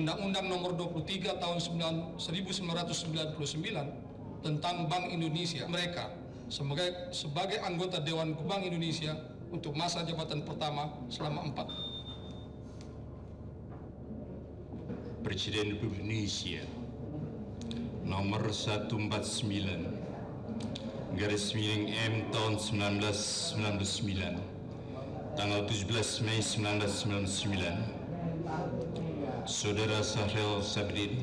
Undang-Undang Nomor 23 Tahun 1999 tentang Bank Indonesia mereka sebagai anggota Dewan Bank Indonesia untuk masa jabatan pertama selama 4. Presiden Republik Indonesia Nomor 149/M tahun 1999 tanggal 17 Mei 1999, Saudara Syahril Sabrin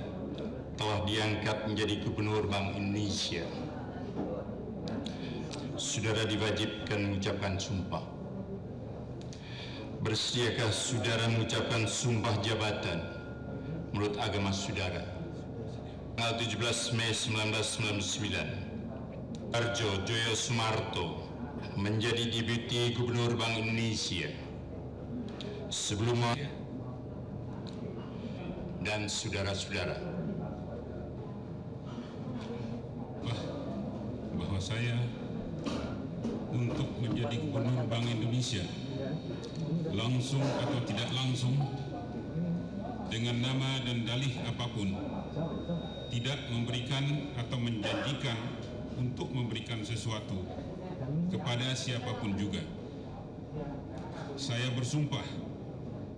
telah diangkat menjadi Gubernur Bank Indonesia. Saudara diwajibkan mengucapkan sumpah. Bersediakah saudara mengucapkan sumpah jabatan menurut agama saudara? Tanggal 17 Mei 1999, Arjo Joyo Sumarto menjadi Deputi Gubernur Bank Indonesia. Sebelumnya dan saudara-saudara, bahwa saya untuk menjadi Gubernur Bank Indonesia langsung atau tidak langsung dengan nama dan dalih apapun, tidak memberikan atau menjanjikan untuk memberikan sesuatu kepada siapapun juga. Saya bersumpah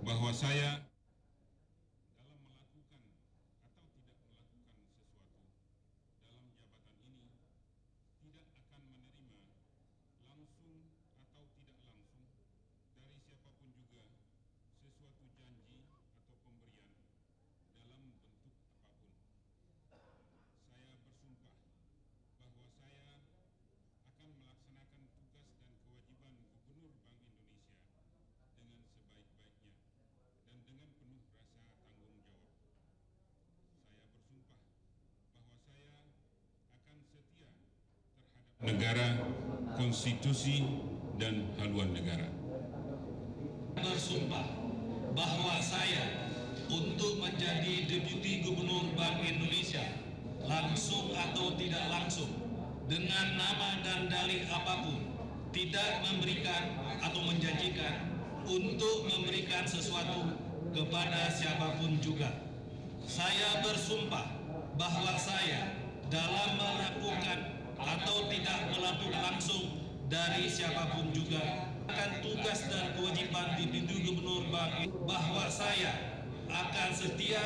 bahwa saya negara, konstitusi, dan haluan negara. Bersumpah bahwa saya untuk menjadi Deputi Gubernur Bank Indonesia langsung atau tidak langsung dengan nama dan dalih apapun, tidak memberikan atau menjanjikan untuk memberikan sesuatu kepada siapapun juga. Saya bersumpah bahwa saya dalam melakukan atau tidak melakukan langsung dari siapapun juga akan tugas dan kewajiban Deputi Gubernur Bank, bahwa saya akan setia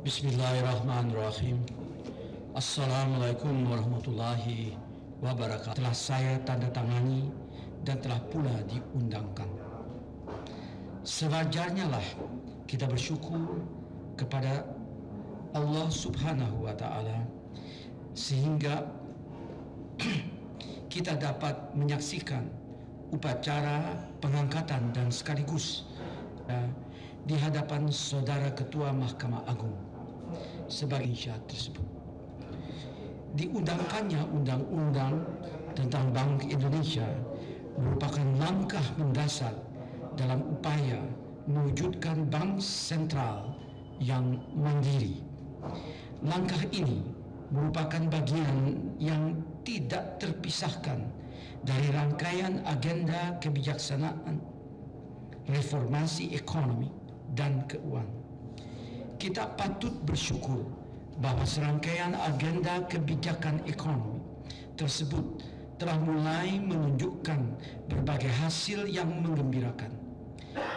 Bismillahirrahmanirrahim. Assalamualaikum warahmatullahi wabarakatuh. Telah saya tanda tangani dan telah pula diundangkan. Sewajarnya lah kita bersyukur kepada Allah Subhanahu wa Ta'ala sehingga kita dapat menyaksikan upacara pengangkatan dan sekaligus di hadapan Saudara Ketua Mahkamah Agung sebagai syarat tersebut. Diundangkannya undang-undang tentang Bank Indonesia merupakan langkah mendasar dalam upaya mewujudkan bank sentral yang mandiri. Langkah ini merupakan bagian yang tidak terpisahkan dari rangkaian agenda kebijaksanaan reformasi ekonomi dan keuangan. Kita patut bersyukur bahwa serangkaian agenda kebijakan ekonomi tersebut telah mulai menunjukkan berbagai hasil yang menggembirakan.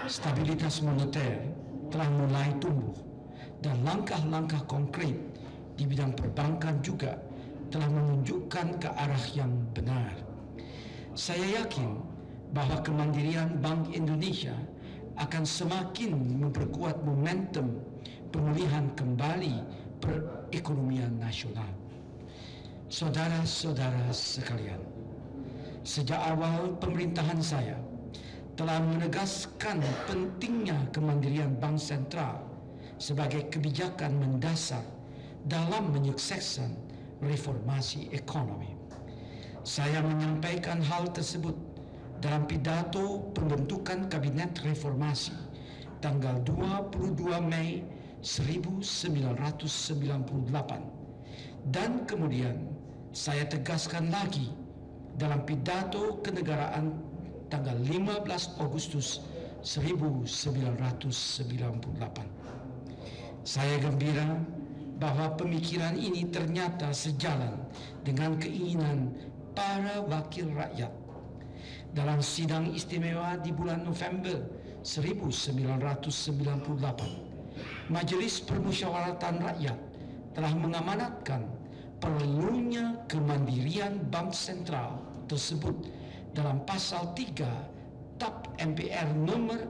Stabilitas moneter telah mulai tumbuh dan langkah-langkah konkret di bidang perbankan juga telah menunjukkan ke arah yang benar. Saya yakin bahwa kemandirian Bank Indonesia akan semakin memperkuat momentum pemulihan kembali perekonomian nasional. Saudara-saudara sekalian, sejak awal pemerintahan saya telah menegaskan pentingnya kemandirian Bank Sentral sebagai kebijakan mendasar dalam menyukseskan reformasi ekonomi. Saya menyampaikan hal tersebut dalam pidato pembentukan Kabinet Reformasi tanggal 22 Mei 1998 dan kemudian saya tegaskan lagi dalam pidato kenegaraan tanggal 15 Agustus 1998. Saya gembira bahwa pemikiran ini ternyata sejalan dengan keinginan para wakil rakyat. Dalam sidang istimewa di bulan November 1998, Majelis Permusyawaratan Rakyat telah mengamanatkan perlunya kemandirian Bank Sentral tersebut dalam pasal 3 TAP MPR nomor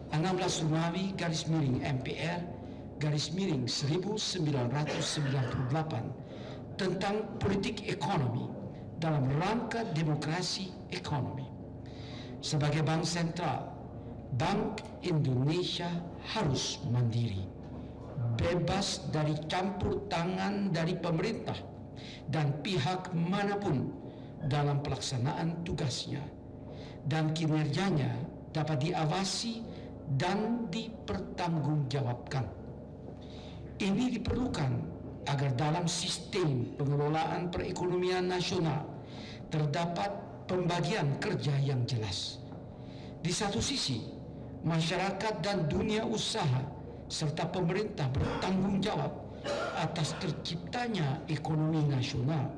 16 Romawi /MPR/1998 tentang politik ekonomi dalam rangka demokrasi ekonomi. Sebagai bank sentral, Bank Indonesia harus mandiri, bebas dari campur tangan dari pemerintah dan pihak manapun dalam pelaksanaan tugasnya, dan kinerjanya dapat diawasi dan dipertanggungjawabkan. Ini diperlukan agar dalam sistem pengelolaan perekonomian nasional terdapat pembagian kerja yang jelas. Di satu sisi, masyarakat dan dunia usaha serta pemerintah bertanggung jawab atas terciptanya ekonomi nasional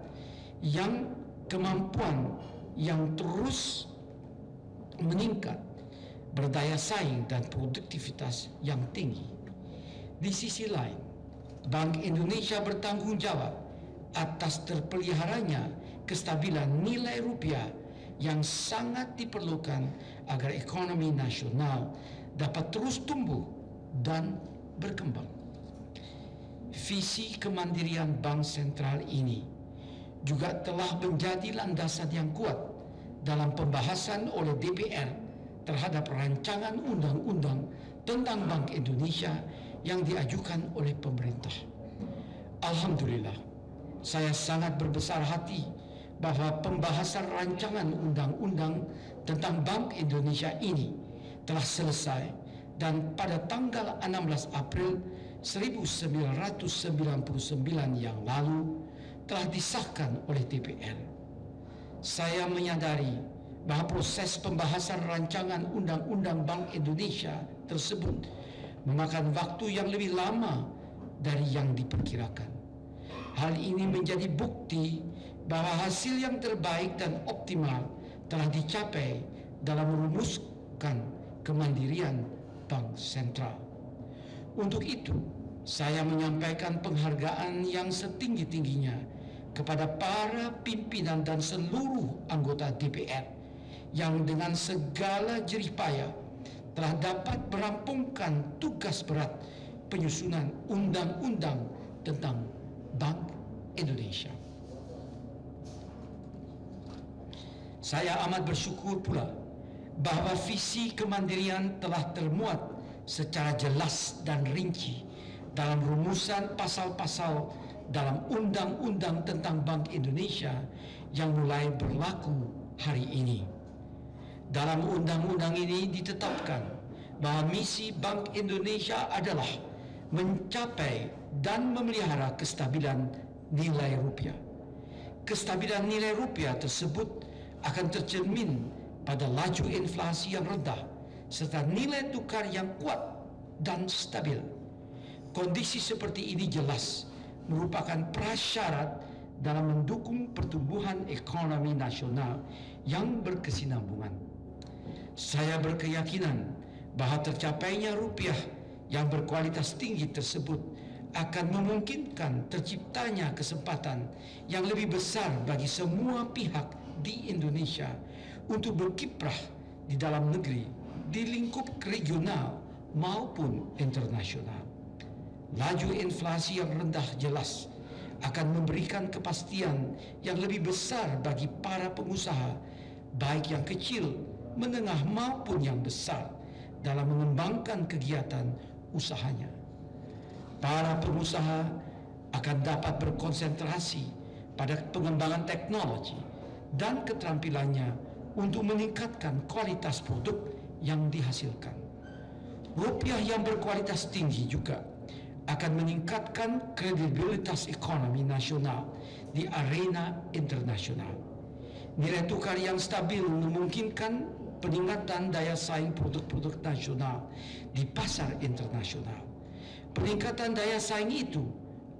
yang kemampuan yang terus meningkat, berdaya saing dan produktivitas yang tinggi. Di sisi lain, Bank Indonesia bertanggung jawab atas terpeliharanya kestabilan nilai rupiah yang sangat diperlukan agar ekonomi nasional dapat terus tumbuh dan berkembang. Visi kemandirian Bank Sentral ini juga telah menjadi landasan yang kuat dalam pembahasan oleh DPR terhadap rancangan undang-undang tentang Bank Indonesia yang diajukan oleh pemerintah. Alhamdulillah, saya sangat berbesar hati bahwa pembahasan rancangan undang-undang tentang Bank Indonesia ini telah selesai dan pada tanggal 16 April 1999 yang lalu telah disahkan oleh DPR. Saya menyadari bahwa proses pembahasan rancangan undang-undang Bank Indonesia tersebut memakan waktu yang lebih lama dari yang diperkirakan. Hal ini menjadi bukti bahwa hasil yang terbaik dan optimal telah dicapai dalam merumuskan kemandirian Bank Sentral. Untuk itu, saya menyampaikan penghargaan yang setinggi-tingginya kepada para pimpinan dan seluruh anggota DPR yang dengan segala jerih payah telah dapat merampungkan tugas berat penyusunan undang-undang tentang Bank Indonesia. Saya amat bersyukur pula bahwa visi kemandirian telah termuat secara jelas dan rinci dalam rumusan pasal-pasal dalam undang-undang tentang Bank Indonesia yang mulai berlaku hari ini. Dalam undang-undang ini ditetapkan bahwa misi Bank Indonesia adalah mencapai dan memelihara kestabilan nilai rupiah. Kestabilan nilai rupiah tersebut akan tercermin pada laju inflasi yang rendah serta nilai tukar yang kuat dan stabil. Kondisi seperti ini jelas merupakan prasyarat dalam mendukung pertumbuhan ekonomi nasional yang berkesinambungan. Saya berkeyakinan bahwa tercapainya rupiah yang berkualitas tinggi tersebut akan memungkinkan terciptanya kesempatan yang lebih besar bagi semua pihak di Indonesia untuk berkiprah di dalam negeri, di lingkup regional maupun internasional. Laju inflasi yang rendah jelas akan memberikan kepastian yang lebih besar bagi para pengusaha, baik yang kecil, menengah maupun yang besar, dalam mengembangkan kegiatan usahanya. Para pengusaha akan dapat berkonsentrasi pada pengembangan teknologi dan keterampilannya untuk meningkatkan kualitas produk yang dihasilkan. Rupiah yang berkualitas tinggi juga akan meningkatkan kredibilitas ekonomi nasional di arena internasional. Nilai tukar yang stabil memungkinkan peningkatan daya saing produk-produk nasional di pasar internasional. Peningkatan daya saing itu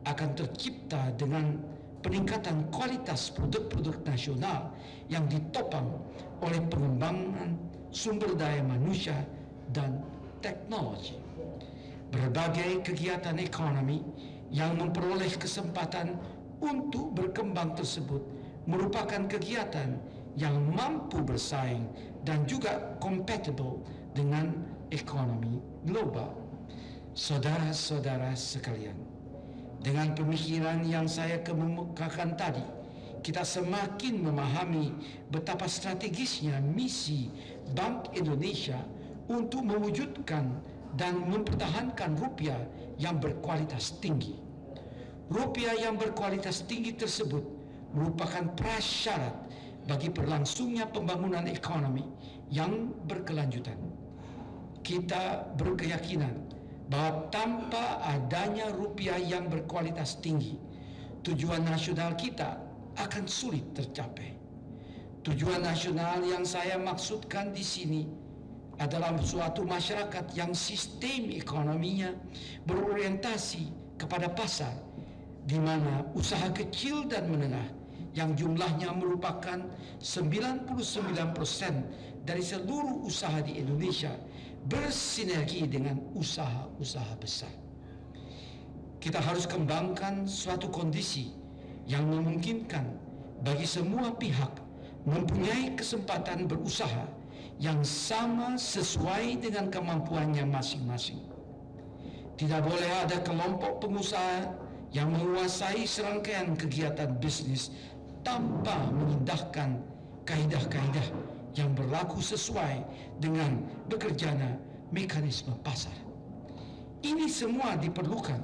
akan tercipta dengan peningkatan kualitas produk-produk nasional yang ditopang oleh pengembangan sumber daya manusia dan teknologi. Berbagai kegiatan ekonomi yang memperoleh kesempatan untuk berkembang tersebut merupakan kegiatan yang mampu bersaing dan juga compatible dengan ekonomi global. Saudara-saudara sekalian, dengan pemikiran yang saya kemukakan tadi, kita semakin memahami betapa strategisnya misi Bank Indonesia untuk mewujudkan dan mempertahankan rupiah yang berkualitas tinggi. Rupiah yang berkualitas tinggi tersebut merupakan prasyarat bagi berlangsungnya pembangunan ekonomi yang berkelanjutan. Kita berkeyakinan bahwa tanpa adanya rupiah yang berkualitas tinggi, tujuan nasional kita akan sulit tercapai. Tujuan nasional yang saya maksudkan di sini adalah suatu masyarakat yang sistem ekonominya berorientasi kepada pasar, di mana usaha kecil dan menengah yang jumlahnya merupakan 99% dari seluruh usaha di Indonesia bersinergi dengan usaha-usaha besar. Kita harus kembangkan suatu kondisi yang memungkinkan bagi semua pihak mempunyai kesempatan berusaha yang sama sesuai dengan kemampuannya masing-masing. Tidak boleh ada kelompok pengusaha yang menguasai serangkaian kegiatan bisnis tanpa mengindahkan kaidah-kaidah yang berlaku sesuai dengan bekerjanya mekanisme pasar. Ini semua diperlukan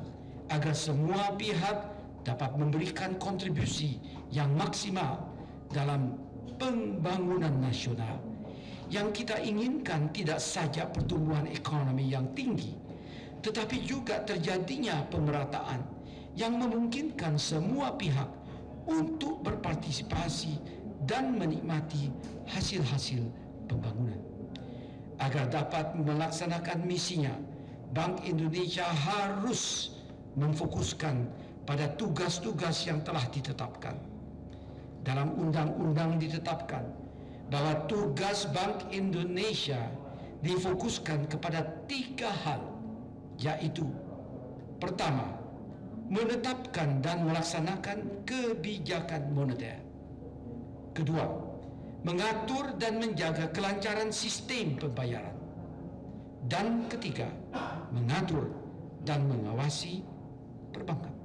agar semua pihak dapat memberikan kontribusi yang maksimal dalam pembangunan nasional. Yang kita inginkan tidak saja pertumbuhan ekonomi yang tinggi, tetapi juga terjadinya pemerataan yang memungkinkan semua pihak untuk berpartisipasi dan menikmati hasil-hasil pembangunan. Agar dapat melaksanakan misinya, Bank Indonesia harus memfokuskan pada tugas-tugas yang telah ditetapkan. Dalam undang-undang ditetapkan bahwa tugas Bank Indonesia difokuskan kepada 3 hal, yaitu: pertama, menetapkan dan melaksanakan kebijakan moneter. Kedua, mengatur dan menjaga kelancaran sistem pembayaran. Dan ketiga, mengatur dan mengawasi perbankan.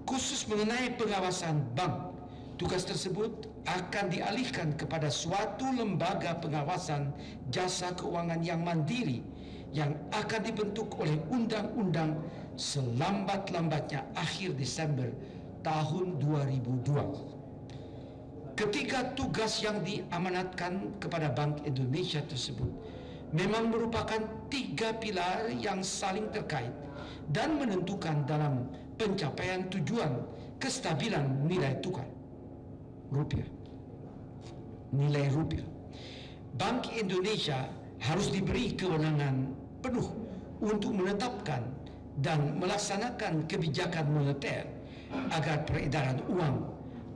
Khusus mengenai pengawasan bank, tugas tersebut akan dialihkan kepada suatu lembaga pengawasan jasa keuangan yang mandiri yang akan dibentuk oleh undang-undang selambat-lambatnya akhir Desember tahun 2002. Ketiga tugas yang diamanatkan kepada Bank Indonesia tersebut memang merupakan 3 pilar yang saling terkait dan menentukan dalam pencapaian tujuan kestabilan nilai tukar rupiah. Nilai rupiah. Bank Indonesia harus diberi kewenangan penuh untuk menetapkan dan melaksanakan kebijakan moneter agar peredaran uang,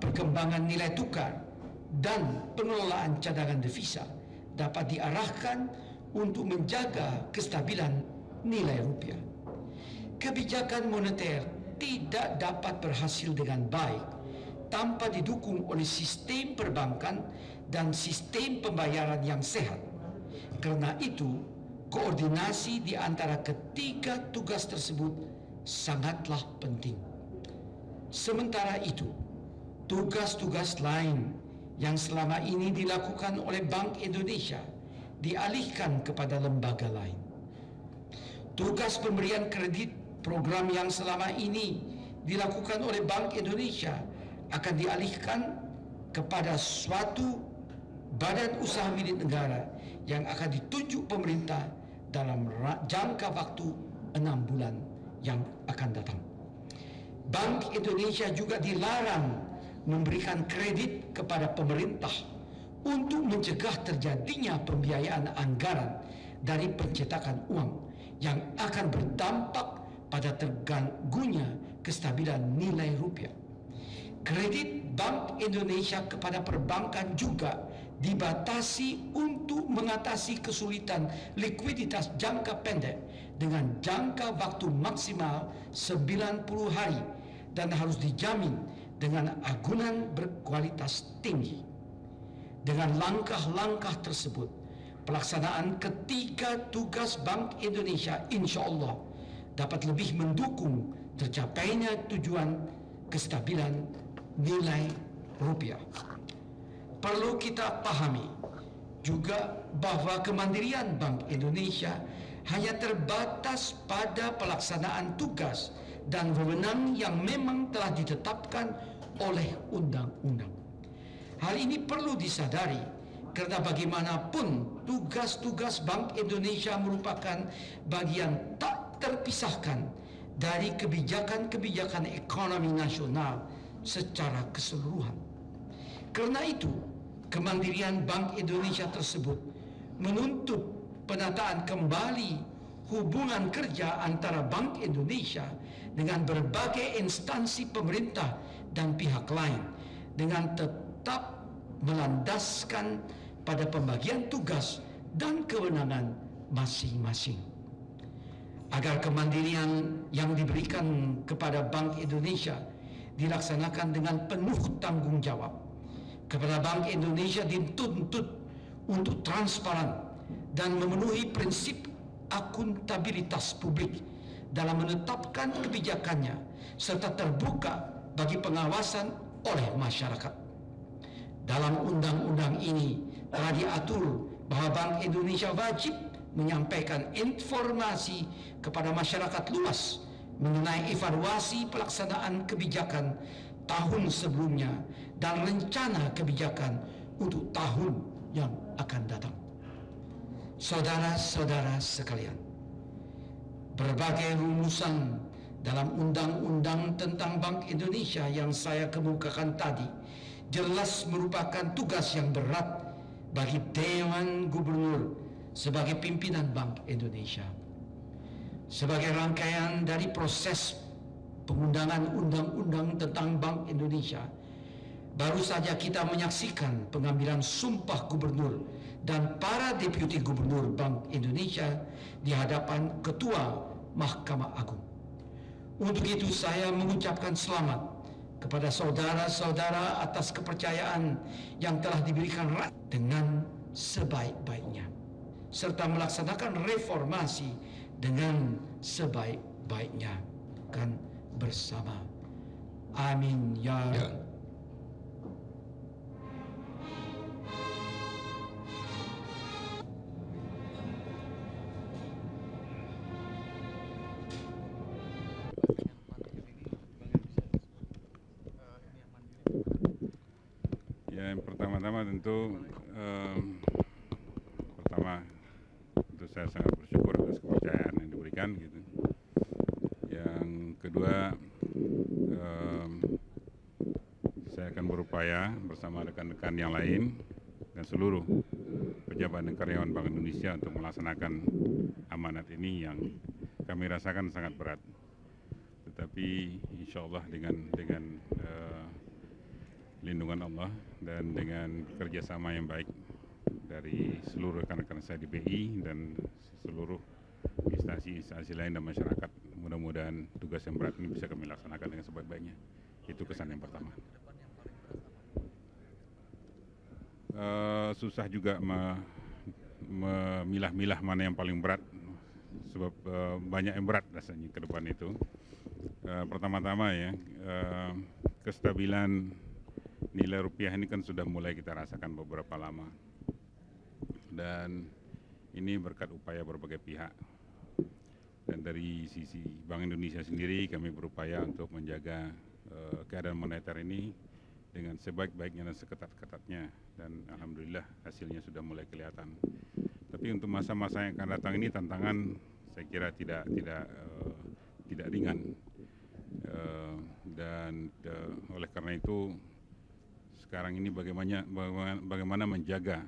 perkembangan nilai tukar, dan pengelolaan cadangan devisa dapat diarahkan untuk menjaga kestabilan nilai rupiah. Kebijakan moneter tidak dapat berhasil dengan baik tanpa didukung oleh sistem perbankan dan sistem pembayaran yang sehat. Karena itu, koordinasi di antara ketiga tugas tersebut sangatlah penting. Sementara itu, tugas-tugas lain yang selama ini dilakukan oleh Bank Indonesia dialihkan kepada lembaga lain. Tugas pemberian kredit program yang selama ini dilakukan oleh Bank Indonesia akan dialihkan kepada suatu badan usaha milik negara yang akan ditunjuk pemerintah dalam jangka waktu 6 bulan yang akan datang. Bank Indonesia juga dilarang memberikan kredit kepada pemerintah untuk mencegah terjadinya pembiayaan anggaran dari pencetakan uang yang akan berdampak pada terganggunya kestabilan nilai rupiah. Kredit Bank Indonesia kepada perbankan juga dibatasi untuk mengatasi kesulitan likuiditas jangka pendek dengan jangka waktu maksimal 90 hari dan harus dijamin dengan agunan berkualitas tinggi. Dengan langkah-langkah tersebut, pelaksanaan ketiga tugas Bank Indonesia insya Allah dapat lebih mendukung tercapainya tujuan kestabilan nilai rupiah. Perlu kita pahami juga bahwa kemandirian Bank Indonesia hanya terbatas pada pelaksanaan tugas dan wewenang yang memang telah ditetapkan oleh undang-undang. Hal ini perlu disadari karena bagaimanapun tugas-tugas Bank Indonesia merupakan bagian tak terpisahkan dari kebijakan-kebijakan ekonomi nasional secara keseluruhan. Karena itu, kemandirian Bank Indonesia tersebut menuntut penataan kembali hubungan kerja antara Bank Indonesia dengan berbagai instansi pemerintah dan pihak lain dengan tetap melandaskan pada pembagian tugas dan kewenangan masing-masing. Agar kemandirian yang diberikan kepada Bank Indonesia dilaksanakan dengan penuh tanggung jawab, kepada Bank Indonesia dituntut untuk transparan dan memenuhi prinsip akuntabilitas publik dalam menetapkan kebijakannya serta terbuka bagi pengawasan oleh masyarakat. Dalam undang-undang ini telah diatur bahwa Bank Indonesia wajib menyampaikan informasi kepada masyarakat luas mengenai evaluasi pelaksanaan kebijakan tahun sebelumnya dan rencana kebijakan untuk tahun yang akan datang. Saudara-saudara sekalian, berbagai rumusan dalam undang-undang tentang Bank Indonesia yang saya kemukakan tadi jelas merupakan tugas yang berat bagi Dewan Gubernur sebagai pimpinan Bank Indonesia. Sebagai rangkaian dari proses pengundangan undang-undang tentang Bank Indonesia, baru saja kita menyaksikan pengambilan sumpah gubernur dan para deputi gubernur Bank Indonesia di hadapan Ketua Mahkamah Agung. Untuk itu saya mengucapkan selamat kepada saudara-saudara atas kepercayaan yang telah diberikan rakyat dengan sebaik-baiknya, serta melaksanakan reformasi dengan sebaik-baiknya kan bersama. Amin ya Rabbal. Ya, yang pertama-tama tentu saya sangat bersyukur atas kepercayaan yang diberikan gitu. Yang kedua, saya akan berupaya bersama rekan-rekan yang lain dan seluruh pejabat dan karyawan Bank Indonesia untuk melaksanakan amanat ini yang kami rasakan sangat berat. Tapi insya Allah dengan lindungan Allah dan dengan kerjasama yang baik dari seluruh rekan-rekan saya di BI dan seluruh instansi lain dan masyarakat, mudah-mudahan tugas yang berat ini bisa kami laksanakan dengan sebaik-baiknya. Itu kesan yang pertama. Susah juga memilah-milah mana yang paling berat, sebab banyak yang berat rasanya ke depan itu. Pertama-tama ya, kestabilan nilai rupiah ini kan sudah mulai kita rasakan beberapa lama, dan ini berkat upaya berbagai pihak. Dan dari sisi Bank Indonesia sendiri kami berupaya untuk menjaga keadaan moneter ini dengan sebaik-baiknya dan seketat-ketatnya, dan alhamdulillah hasilnya sudah mulai kelihatan. Tapi untuk masa-masa yang akan datang ini tantangan saya kira tidak ringan, dan oleh karena itu sekarang ini bagaimana menjaga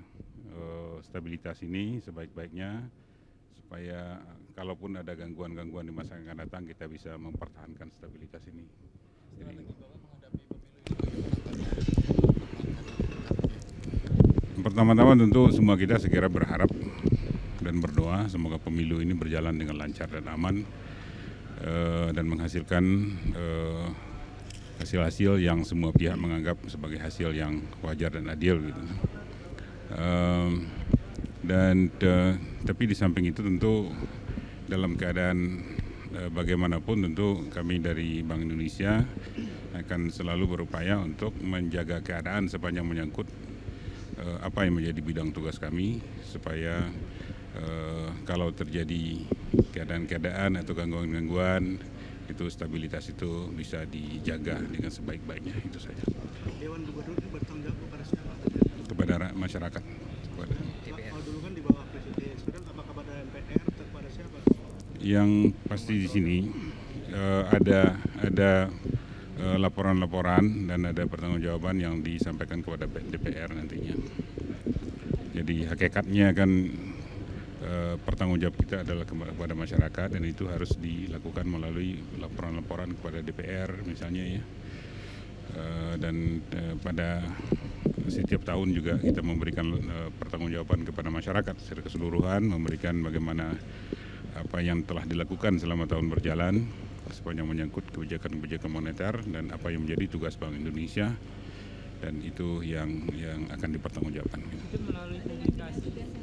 stabilitas ini sebaik-baiknya, supaya kalaupun ada gangguan-gangguan di masa yang akan datang kita bisa mempertahankan stabilitas ini. Pertama-tama tentu semua kita segera berharap dan berdoa semoga pemilu ini berjalan dengan lancar dan aman, dan menghasilkan hasil-hasil yang semua pihak menganggap sebagai hasil yang wajar dan adil gitu. Tapi di samping itu tentu dalam keadaan bagaimanapun tentu kami dari Bank Indonesia akan selalu berupaya untuk menjaga keadaan sepanjang menyangkut apa yang menjadi bidang tugas kami, supaya kalau terjadi keadaan-keadaan atau gangguan-gangguan itu stabilitas itu bisa dijaga dengan sebaik-baiknya. Itu saja. Dewan Gubernur itu bertanggung jawab kepada siapa? Kepada masyarakat. Kepada Kalau dulu kan di bawah Presiden, sekarang apa kepada MPR atau kepada siapa? Yang pasti di sini ada laporan-laporan dan ada pertanggungjawaban yang disampaikan kepada DPR nantinya. Jadi hakikatnya kan pertanggungjawab kita adalah kepada masyarakat, dan itu harus dilakukan melalui laporan-laporan kepada DPR misalnya ya. Dan pada setiap tahun juga kita memberikan pertanggungjawaban kepada masyarakat secara keseluruhan, memberikan bagaimana apa yang telah dilakukan selama tahun berjalan sepanjang menyangkut kebijakan-kebijakan moneter dan apa yang menjadi tugas Bank Indonesia, dan itu yang akan dipertanggungjawabkan. Itu melalui publikasi.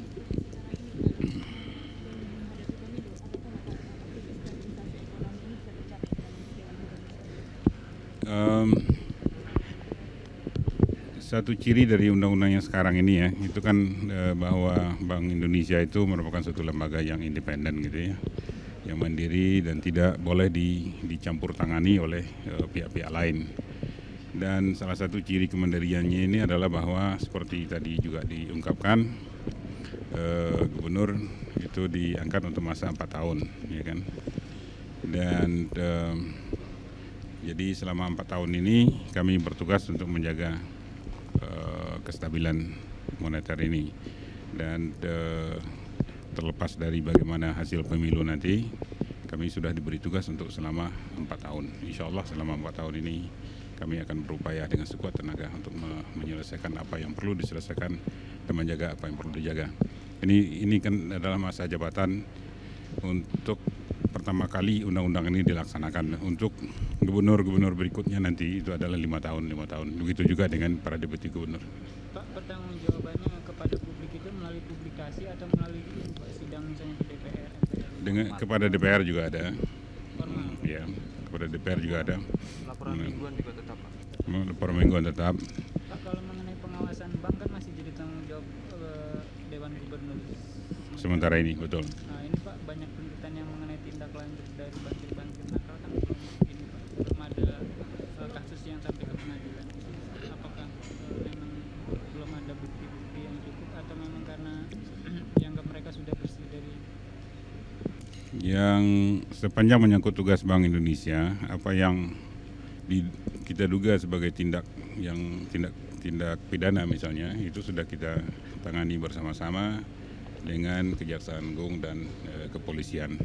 Satu ciri dari undang-undang yang sekarang ini ya, itu kan bahwa Bank Indonesia itu merupakan suatu lembaga yang independen gitu ya, yang mandiri dan tidak boleh dicampur tangani oleh pihak-pihak lain. Dan salah satu ciri kemandiriannya ini adalah bahwa seperti tadi juga diungkapkan, gubernur itu diangkat untuk masa 4 tahun, ya kan. Dan jadi selama 4 tahun ini kami bertugas untuk menjaga kestabilan moneter ini, dan terlepas dari bagaimana hasil pemilu nanti, kami sudah diberi tugas untuk selama 4 tahun. Insya Allah selama 4 tahun ini kami akan berupaya dengan sekuat tenaga untuk menyelesaikan apa yang perlu diselesaikan dan menjaga apa yang perlu dijaga. Ini kan adalah masa jabatan untuk pertama kali undang-undang ini dilaksanakan. Untuk gubernur-gubernur berikutnya nanti itu adalah 5 tahun. Begitu juga dengan para deputi gubernur. Pak, pertanggungjawabannya kepada publik itu melalui publikasi atau melalui sidang misalnya ke DPR? Kepada DPR juga ada. Formal. Ya, kepada DPR juga ada. Laporan mingguan juga tetap, Pak? Laporan mingguan tetap. Pak, kalau mengenai pengawasan bank kan masih jadi tanggung jawab Dewan Gubernur. Sementara ini, betul. Nah ini Pak, banyak tuntutan yang mengenai tindak lanjut dari bankir-bankir nakal kan belum ada kasus yang sampai ke pengadilan. Apakah memang belum ada bukti-bukti yang cukup, atau memang karena dianggap mereka sudah bersih dari? Yang sepanjang menyangkut tugas Bank Indonesia, apa yang kita duga sebagai tindak pidana misalnya, itu sudah kita tangani bersama-sama dengan Kejaksaan Agung dan kepolisian.